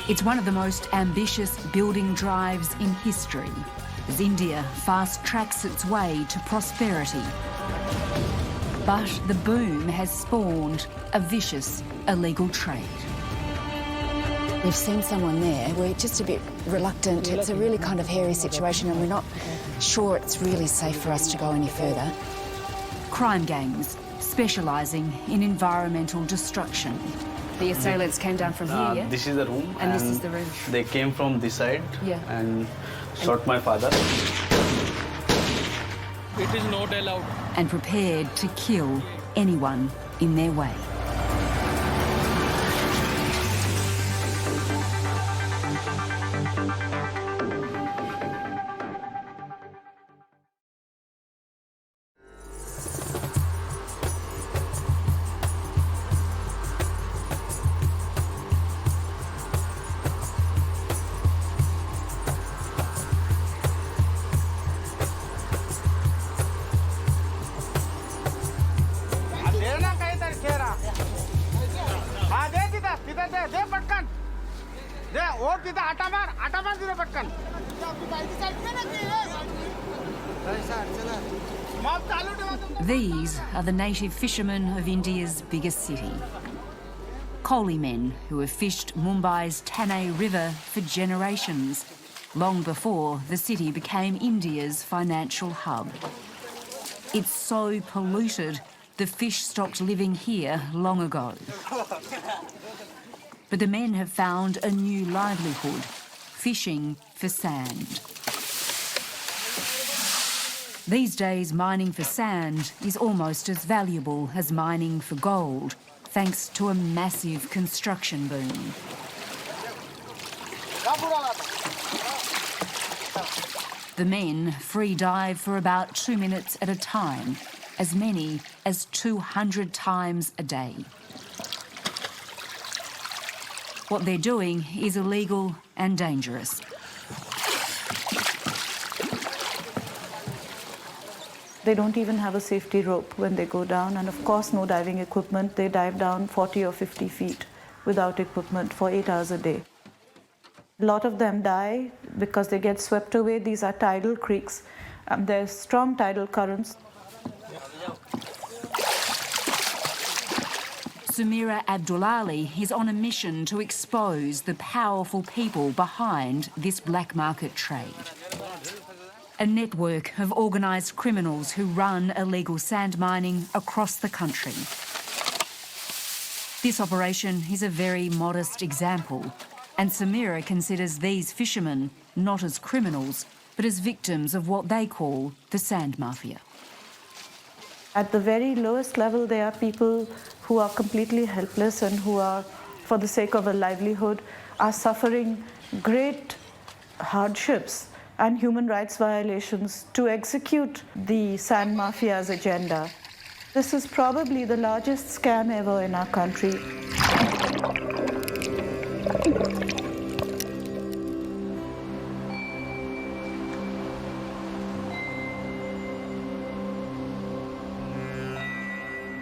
It's one of the most ambitious building drives in history, as India fast-tracks its way to prosperity. But the boom has spawned a vicious illegal trade. We've seen someone there. We're just a bit reluctant. It's a really kind of hairy situation and we're not sure it's really safe for us to go any further. Crime gangs specialising in environmental destruction. The assailants came down from here, yeah? This is the room. And this is the room. They came from this side and shot my father. It is not allowed. And prepared to kill anyone in their way. These are the native fishermen of India's biggest city. Kohli men who have fished Mumbai's Thane River for generations, long before the city became India's financial hub. It's so polluted, the fish stopped living here long ago. But the men have found a new livelihood, fishing for sand. These days, mining for sand is almost as valuable as mining for gold, thanks to a massive construction boom. The men free dive for about 2 minutes at a time, as many as 200 times a day. What they're doing is illegal and dangerous. They don't even have a safety rope when they go down, and of course no diving equipment. They dive down 40 or 50 feet without equipment for 8 hours a day. A lot of them die because they get swept away. These are tidal creeks. There's strong tidal currents. Sumira Abdulali is on a mission to expose the powerful people behind this black market trade. A network of organised criminals who run illegal sand mining across the country. This operation is a very modest example, and Samira considers these fishermen not as criminals, but as victims of what they call the sand mafia. At the very lowest level, there are people who are completely helpless and who are, for the sake of a livelihood, are suffering great hardships and human rights violations to execute the sand mafia's agenda. This is probably the largest scam ever in our country.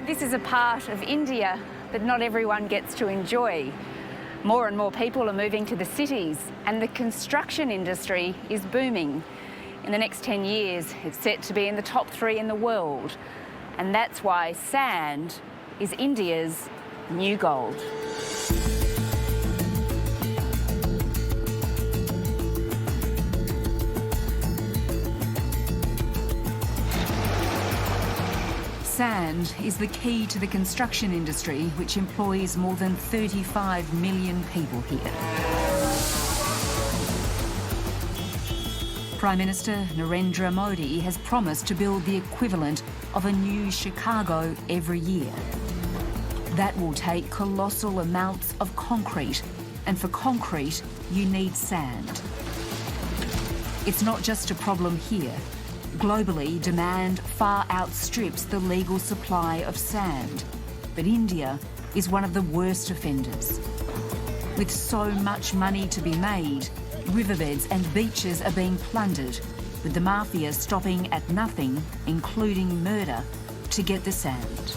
This is a part of India that not everyone gets to enjoy. More and more people are moving to the cities, and the construction industry is booming. In the next 10 years, it's set to be in the top 3 in the world. And that's why sand is India's new gold. Sand is the key to the construction industry, which employs more than 35 million people here. Prime Minister Narendra Modi has promised to build the equivalent of a new Chicago every year. That will take colossal amounts of concrete, and for concrete, you need sand. It's not just a problem here. Globally, demand far outstrips the legal supply of sand. But India is one of the worst offenders. With so much money to be made, riverbeds and beaches are being plundered, with the mafia stopping at nothing, including murder, to get the sand.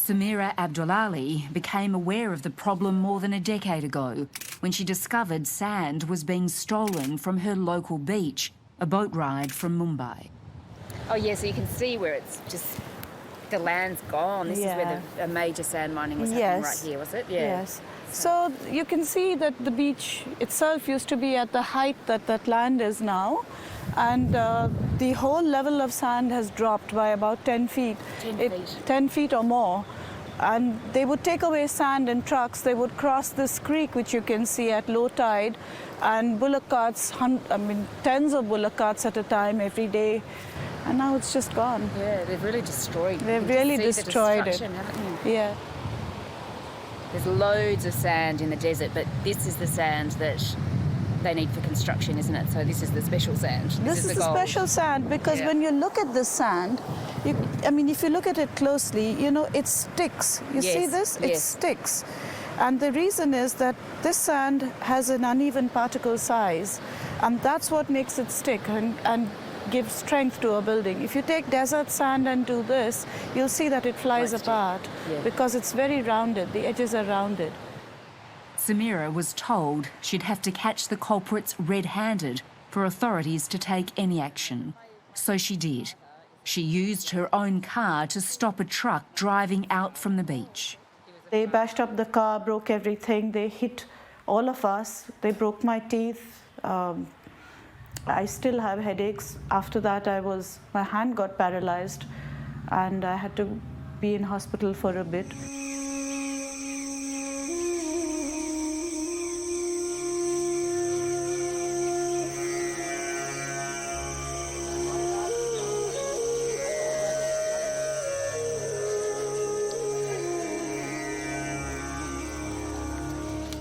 Samira Abdullali became aware of the problem more than a decade ago when she discovered sand was being stolen from her local beach, a boat ride from Mumbai. Oh, yeah, so you can see where it's just, the land's gone. This is where a major sand mining was happening right here, was it? Yeah. Yes. So you can see that the beach itself used to be at the height that that land is now. And the whole level of sand has dropped by about 10 feet. 10 feet or more. And they would take away sand in trucks. They would cross this creek, which you can see at low tide, and bullock carts, tens of bullock carts at a time every day. And now it's just gone. Yeah, they've really destroyed it. They've really destroyed it. Haven't you? Yeah. There's loads of sand in the desert, but this is the sand that they need for construction, isn't it? So this is the special sand. This is the special sand because when you look at this sand, if you look at it closely, it sticks. You see this? It sticks. And the reason is that this sand has an uneven particle size, and that's what makes it stick and give strength to a building. If you take desert sand and do this, you'll see that it flies apart because it's very rounded. The edges are rounded. Samira was told she'd have to catch the culprits red-handed for authorities to take any action. So she did. She used her own car to stop a truck driving out from the beach. They bashed up the car, broke everything. They hit all of us. They broke my teeth. I still have headaches. After that, my hand got paralyzed, and I had to be in hospital for a bit.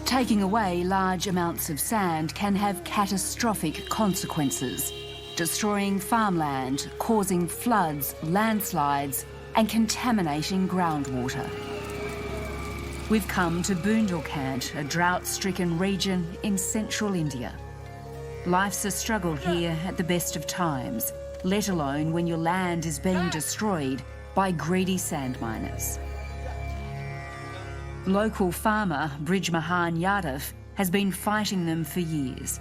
Taking away large amounts of sand can have catastrophic consequences, destroying farmland, causing floods, landslides, and contaminating groundwater. We've come to Bundelkhand, a drought-stricken region in central India. Life's a struggle here at the best of times, let alone when your land is being destroyed by greedy sand miners. Local farmer Brij Mahan Yadav has been fighting them for years.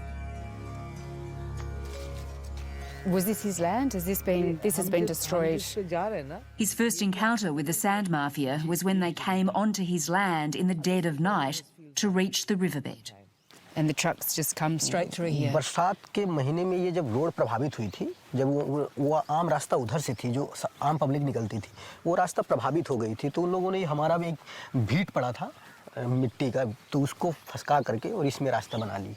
Was this his land? This has been destroyed? His first encounter with the sand mafia was when they came onto his land in the dead of night to reach the riverbed. And the trucks just come straight through here. बरसात के महीने में ये जब road प्रभावित हुई थी, जब वो आम रास्ता उधर से थी जो आम पब्लिक निकलती थी, वो रास्ता प्रभावित हो गई थी, तो उन लोगों ने हमारा भी एक भीट पड़ा था मिट्टी का, तो उसको फंसा करके और इसमें रास्ता बना ली.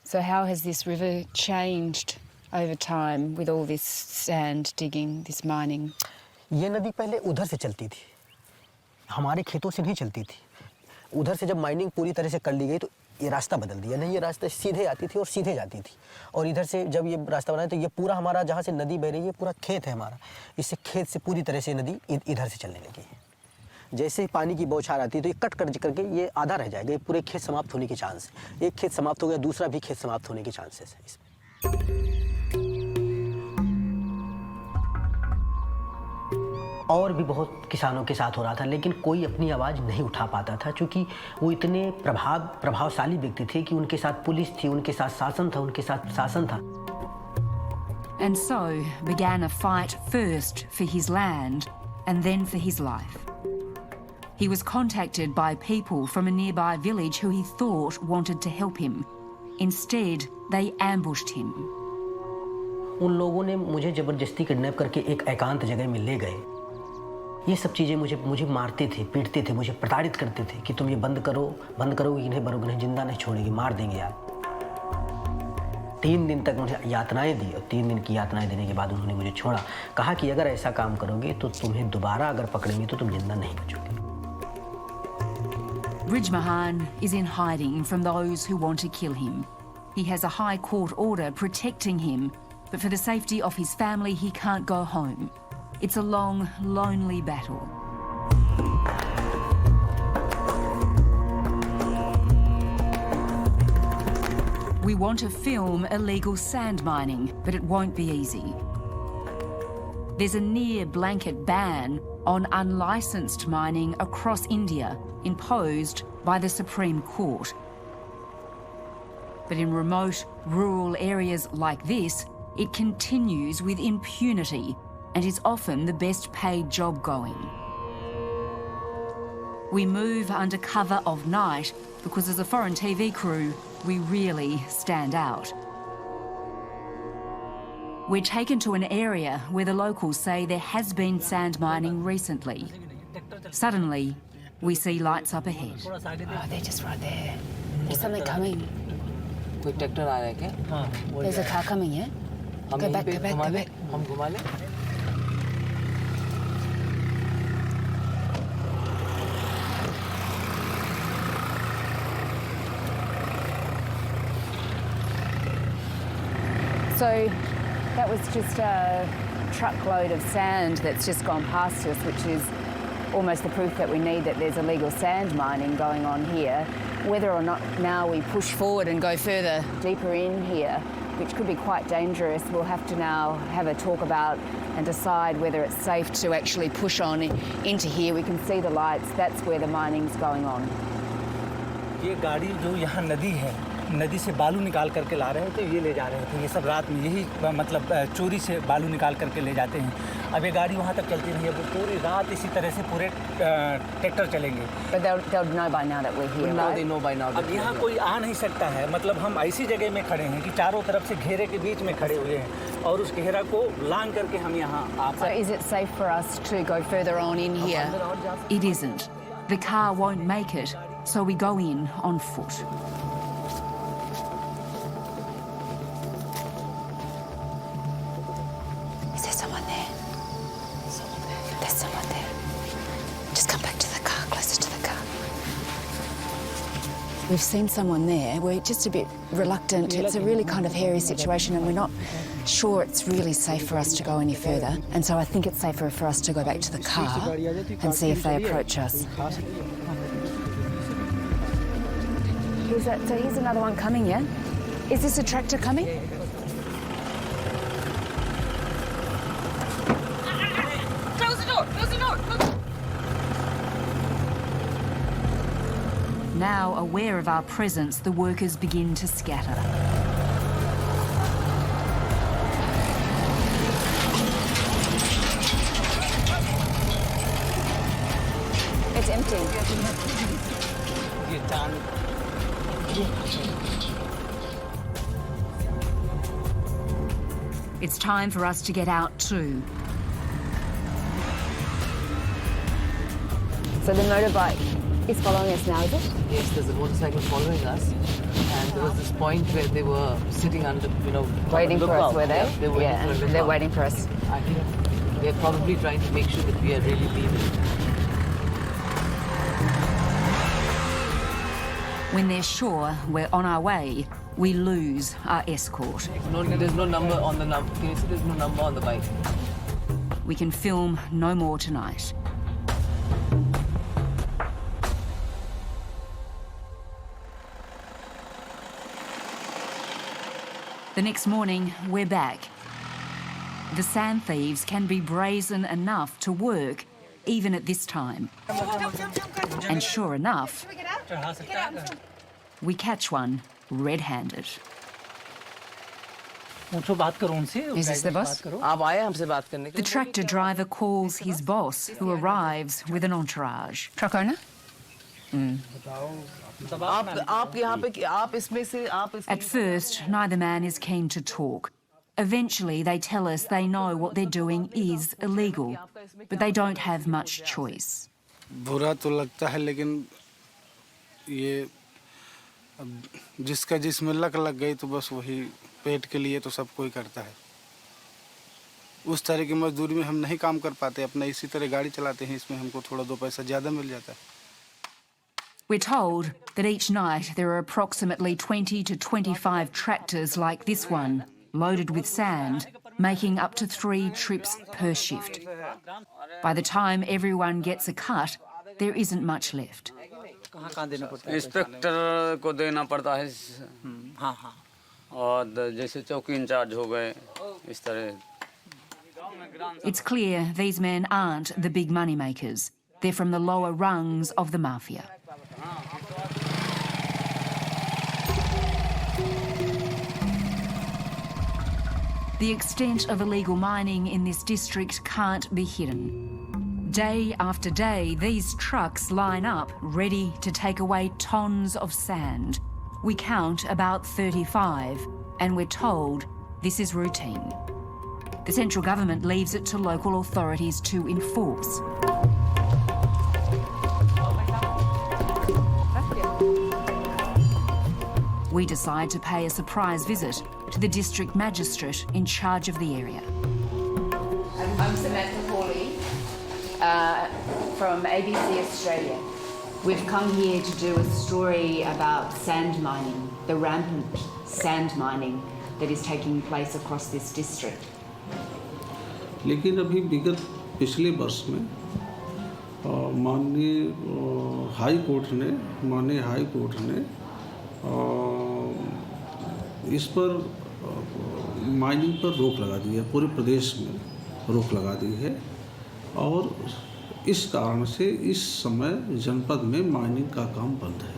So how has this river changed over time with all this sand digging, this mining? ये नदी पहले उधर से चलती थी, हमारे खेतों से नहीं चलती थी. उधर से जब माइनिंग पूरी तरह से कर ली गई तो ये रास्ता बदल दिया. नहीं, ये रास्ता सीधे आती थी और सीधे जाती थी, और इधर से जब ये रास्ता बनाया तो ये पूरा हमारा जहाँ से नदी बह रही है पूरा खेत है हमारा, इससे खेत से पूरी तरह से नदी इधर से चलने लगी है. जैसे ही पानी की बौछार आती है तो ये कट करके ये आधा रह जाएगा, ये पूरे खेत समाप्त होने के चांस है. एक खेत समाप्त हो गया, दूसरा भी खेत समाप्त होने के चांसेस है इसमें. और भी बहुत किसानों के साथ हो रहा था, लेकिन कोई अपनी आवाज़ नहीं उठा पाता था, क्योंकि वो इतने प्रभावशाली व्यक्ति थे कि उनके साथ पुलिस थी, उनके साथ शासन था. And so began a fight first for his land and then for his life. He was contacted by people from a nearby village who he thought wanted to help him. Instead, they ambushed him. उन लोगों ने मुझे ज़बरदस्ती kidnap करके एक एकांत जगह में ले गए. ये सब चीज़ें मुझे मारते थे, पीटते थे, मुझे प्रताड़ित करते थे कि तुम ये बंद करोगे, इन्हें बरोगे, जिंदा नहीं छोड़ेगी, मार देंगे यार. 3 दिन तक मुझे यातनाएं दी, और 3 दिन की यातनाएं देने के बाद उन्होंने मुझे छोड़ा. कहा कि अगर ऐसा काम करोगे तो तुम्हें दोबारा अगर पकड़ेंगे तो तुम जिंदा नहीं बचोगे. Brij Mahan is in hiding from those who want to kill him. He has a high court order protecting him, but for the safety of his family, he can't go home. It's a long, lonely battle. We want to film illegal sand mining, but it won't be easy. There's a near blanket ban on unlicensed mining across India imposed by the Supreme Court. But in remote, rural areas like this, it continues with impunity and is often the best paid job going. We move under cover of night because as a foreign TV crew, we really stand out. We're taken to an area where the locals say there has been sand mining recently. Suddenly, we see lights up ahead. Oh, they're just right there. There's something coming. कोई tractor आ रहा है क्या? There's a car coming, yeah? Go back, go back, go back. हम घुमा लें? So that was just a truckload of sand that's just gone past us, which is almost the proof that we need that there's illegal sand mining going on here. Whether or not now we push forward and go further deeper in here, which could be quite dangerous, we'll have to now have a talk about and decide whether it's safe to actually push on into here. We can see the lights, that's where the mining's going on. ये गाड़ी जो यहाँ नदी है, नदी से बालू निकाल करके ला रहे थे, ये ले जा रहे थे। ये सब रात में यही मतलब चोरी से बालू निकाल करके ले जाते हैं। अब ये गाड़ी वहाँ तक चलती नहीं है, वो पूरी रात इसी तरह से पूरे ट्रैक्टर चलेंगे। But they'll know by now that we're here, right? They know by now. अब यहाँ कोई आ नहीं सकता है, मतलब हम ऐसी जगह में खड़े हैं कि चारों तरफ से घेरे के बीच में खड़े हुए हैं और उस घेरा को लांग करके हम यहाँ आ So is it safe for us to go further on in here? It isn't. The car won't make it, so we go in on foot. Is there someone there? There's someone there. Just come back to the car, closer to the car. We've seen someone there. We're just a bit reluctant. It's a really kind of hairy situation and we're not sure it's really safe for us to go any further. And so I think it's safer for us to go back to the car and see if they approach us. So here's another one coming, yeah? Is this a tractor coming? Close the door! Close the door! Now aware of our presence, the workers begin to scatter. It's empty. It's time for us to get out too. So the motorbike is following us now, is it? Yes, there's a motorcycle following us, and there was this point where they were sitting under, Waiting for us, were they? Yeah, they're waiting for a they're lookout. waiting for us. I think they're probably trying to make sure that we are really leaving. When they're sure we're on our way, we lose our escort. No, there's no number on the number. Can you see there's no number on the bike? We can film no more tonight. The next morning, we're back. The sand thieves can be brazen enough to work even at this time. And sure enough, we catch one red-handed. Is this the boss? आप आए हमसे बात करने के The tractor driver calls his boss, who arrives with an entourage. Truck owner? आप यहाँ पे आप इसमें से आप इस At first, neither man is keen to talk. Eventually, they tell us they know what they're doing is illegal, but they don't have much choice. बुरा तो लगता है, लेकिन ये अब जिसका जिसमें लक लग गई तो बस वही पेट के लिए तो सब कोई करता है। उस तरह की मजदूरी में हम नहीं काम कर पाते, अपना इसी तरह गाड़ी चलाते हैं, इसमें हमको थोड़ा दो पैसा ज़्यादा मिल जाता है। We're told that each night there are approximately 20 to 25 tractors like this one, loaded with sand, making up to 3 trips per shift. By the time everyone gets a cut, there isn't much left. Inspector को देना पड़ता है और जैसे चौकी in charge हो गए इस तरह It's clear these men aren't the big money makers. They're from the lower rungs of the mafia. The extent of illegal mining in this district can't be hidden. Day after day, these trucks line up, ready to take away tons of sand. We count about 35, and we're told this is routine. The central government leaves it to local authorities to enforce. We decide to pay a surprise visit to the district magistrate in charge of the area. I'm Samantha Hawley from ABC Australia. We've come here to do a story about sand mining, the rampant sand mining that is taking place across this district. लेकिन अभी विगत पिछले वर्ष में माननीय high court ने इस पर माइनिंग पर रोक लगा दी है, पूरे प्रदेश में रोक लगा दी है और इस कारण से इस समय जनपद में माइनिंग का काम बंद है.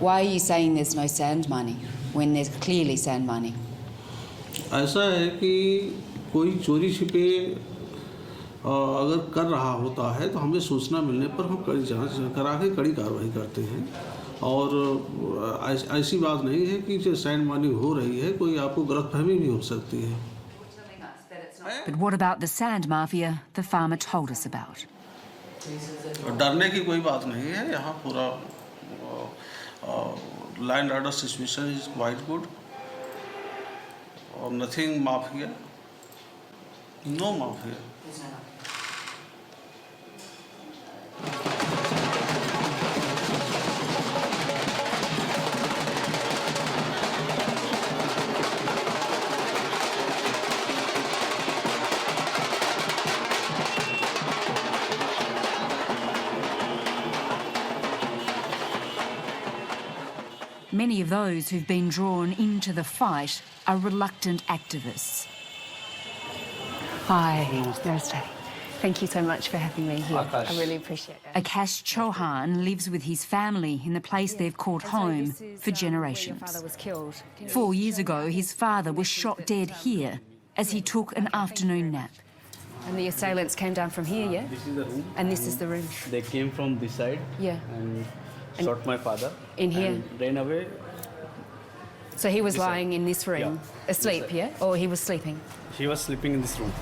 Why are you saying there's no sand mining when there's clearly sand mining? ऐसा है कि कोई चोरी छिपे अगर कर रहा होता है तो हमें सूचना मिलने पर हम कड़ी जांच करा के कड़ी कार्रवाई करते हैं और ऐसी बात नहीं है कि जो सैंड माइनिंग हो रही है कोई आपको गलतफहमी भी हो सकती है. But what about the sand mafia the farmer told us about? डरने की कोई बात नहीं है. यहाँ पूरा land order situation is quite good और nothing mafia, no mafia. Many of those who've been drawn into the fight are reluctant activists. Hi, Namaste. Thank you so much for having me here. I really appreciate it. Akash Chauhan lives with his family in the place they've called home for generations. Your father was killed. 4 years ago, his father was shot dead here as he took an afternoon nap. And the assailants came down from here, yeah? This is the room. And this is the room. They came from this side. Yeah. And shot my father. In here? And ran away. So he was lying in this room, Yeah. asleep, This yeah? Or he was sleeping? He was sleeping in this room.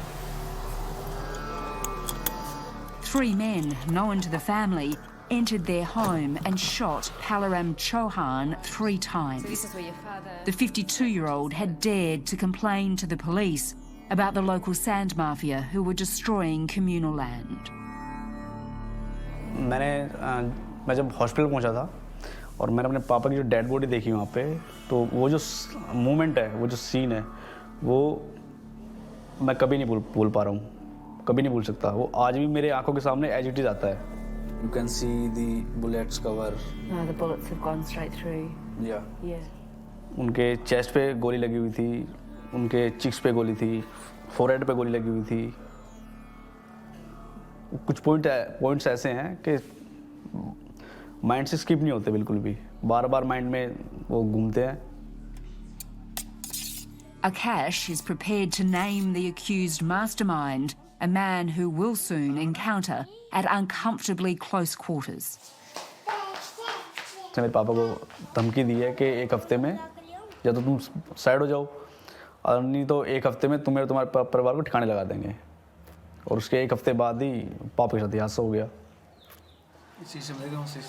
3 men known to the family entered their home and shot Palaram Chauhan 3 times. This is where your father... The 52-year-old had dared to complain to the police about the local sand mafia who were destroying communal land. मैं जब hospital पहुंचा था और मैंने अपने पापा की जो डेड बॉडी देखी वहाँ पे, तो वो जो मोमेंट है, वो जो सीन है, वो मैं कभी नहीं भूल पा रहा हूँ, कभी नहीं भूल सकता. वो आज भी मेरे आंखों के सामने एज इट इज आता है. You can see the bullets cover. No, the bullets have gone straight through. Yeah. Yeah. उनके चेस्ट पे गोली लगी हुई थी, उनके चिक्स पे गोली थी, फोरहेड पे गोली लगी हुई थी. कुछ पॉइंट्स ऐसे हैं कि माइंड से स्किप नहीं होते बिल्कुल भी, बार-बार माइंड में वो घूमते हैं. Akash is prepared to name the accused mastermind, a man who will soon encounter at uncomfortably close quarters. मेरे पापा को धमकी दी है कि 1 हफ्ते में या तो तुम साइड हो जाओ और नहीं तो 1 हफ्ते में तुम्हारे परिवार को ठिकाने लगा देंगे. और उसके 1 हफ्ते बाद ही पापा के साथ हादसा हो गया.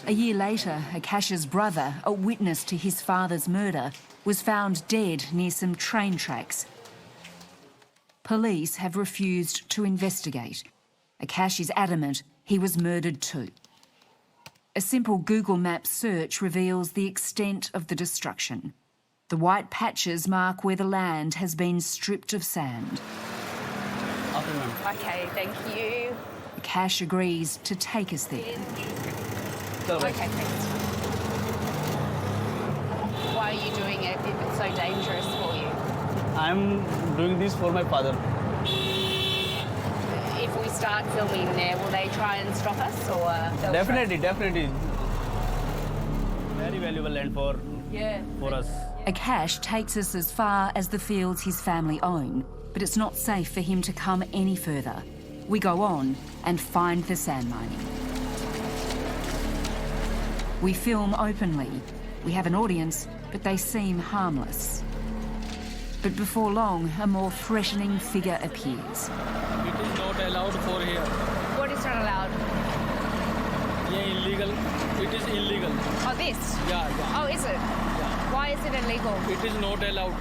A year later, Akash's brother, a witness to his father's murder, was found dead near some train tracks. Police have refused to investigate. Akash is adamant he was murdered too. A simple Google Maps search reveals the extent of the destruction. The white patches mark where the land has been stripped of sand. Okay, thank you. Akash agrees to take us there. Okay, thanks. Why are you doing it if it's so dangerous for you? I'm doing this for my father. start filming there, will they try and stop us or? Definitely. Very valuable land for us. A cache takes us as far as the fields his family own, but it's not safe for him to come any further. We go on and find the sand mining. We film openly. We have an audience, but they seem harmless. But before long, a more threatening figure appears. It is not allowed for here. What is not allowed? Yeah, illegal. It is illegal. Oh, this? Yeah. Oh, is it? Yeah. Why is it illegal? It is not allowed.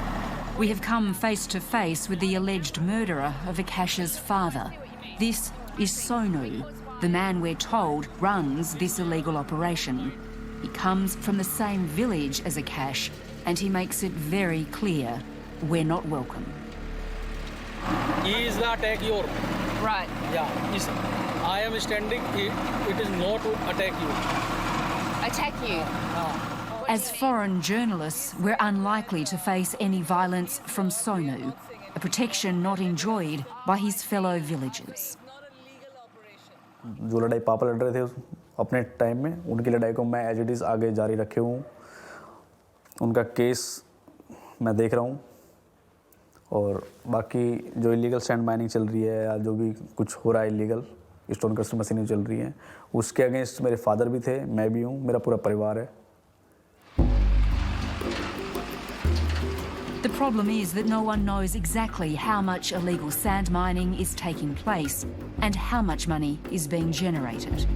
We have come face to face with the alleged murderer of Akash's father. This is Sonu, the man we're told runs this illegal operation. He comes from the same village as Akash, and he makes it very clear we're not welcome. He is the attack your. Right. Yeah. I am standing. It is not to attack you. Attack you? As foreign journalists, we're unlikely to face any violence from Sonu, a protection not enjoyed by his fellow villagers. जो लड़ाई पापा लड़ रहे थे अपने time में, उनकी लड़ाई को मैं एज इट इज़ आगे जारी रखे हूँ. उनका केस मैं देख रहा हूँ और बाकी जो इलीगल सैंड माइनिंग चल रही है या जो भी कुछ हो रहा है इलीगल स्टोन क्रस्टर मशीनें चल रही हैं, उसके अगेंस्ट मेरे फादर भी थे, मैं भी हूँ, मेरा पूरा परिवार है. The problem is that no one knows exactly how much illegal sand mining is taking place and how much money is being generated.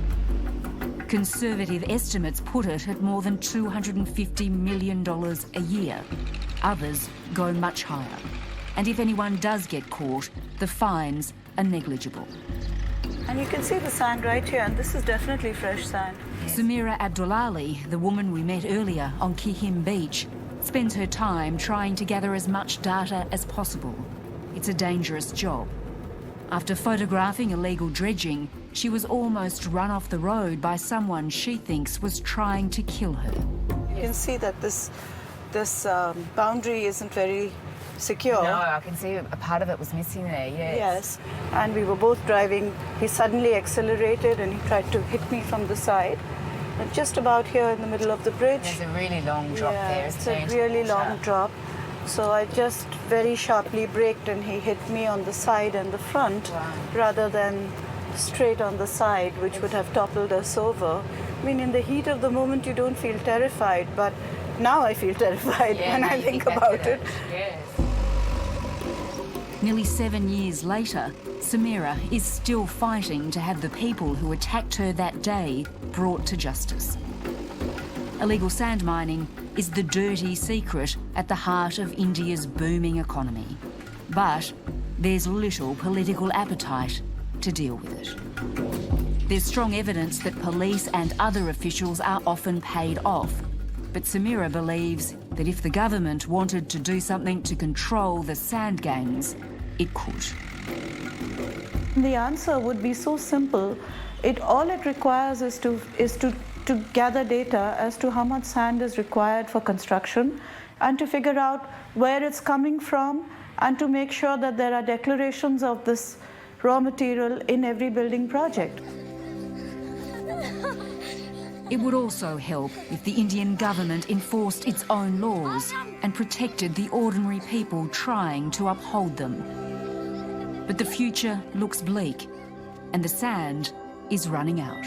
Conservative estimates put it at more than $250 million a year. Others go much higher. And if anyone does get caught, the fines are negligible. And you can see the sand right here, and this is definitely fresh sand. Samira Abdulali, the woman we met earlier on Kihim Beach, spends her time trying to gather as much data as possible. It's a dangerous job. After photographing illegal dredging, she was almost run off the road by someone she thinks was trying to kill her. You can see that this boundary isn't very secure. No, I can see a part of it was missing there, yes. Yes, and we were both driving. He suddenly accelerated and he tried to hit me from the side. And just about here in the middle of the bridge. There's a really long drop there, it's isn't a really long drop. So I just very sharply braked and he hit me on the side and the front rather than straight on the side, which would have toppled us over. I mean, in the heat of the moment, you don't feel terrified, but now I feel terrified when I think about it. Yes. Nearly 7 years later, Samira is still fighting to have the people who attacked her that day brought to justice. Illegal sand mining is the dirty secret at the heart of India's booming economy. But there's little political appetite to deal with it. There's strong evidence that police and other officials are often paid off. But Samira believes that if the government wanted to do something to control the sand gangs, it could. The answer would be so simple. All it requires is to gather data as to how much sand is required for construction and to figure out where it's coming from and to make sure that there are declarations of this raw material in every building project. It would also help if the Indian government enforced its own laws and protected the ordinary people trying to uphold them. But the future looks bleak, and the sand is running out.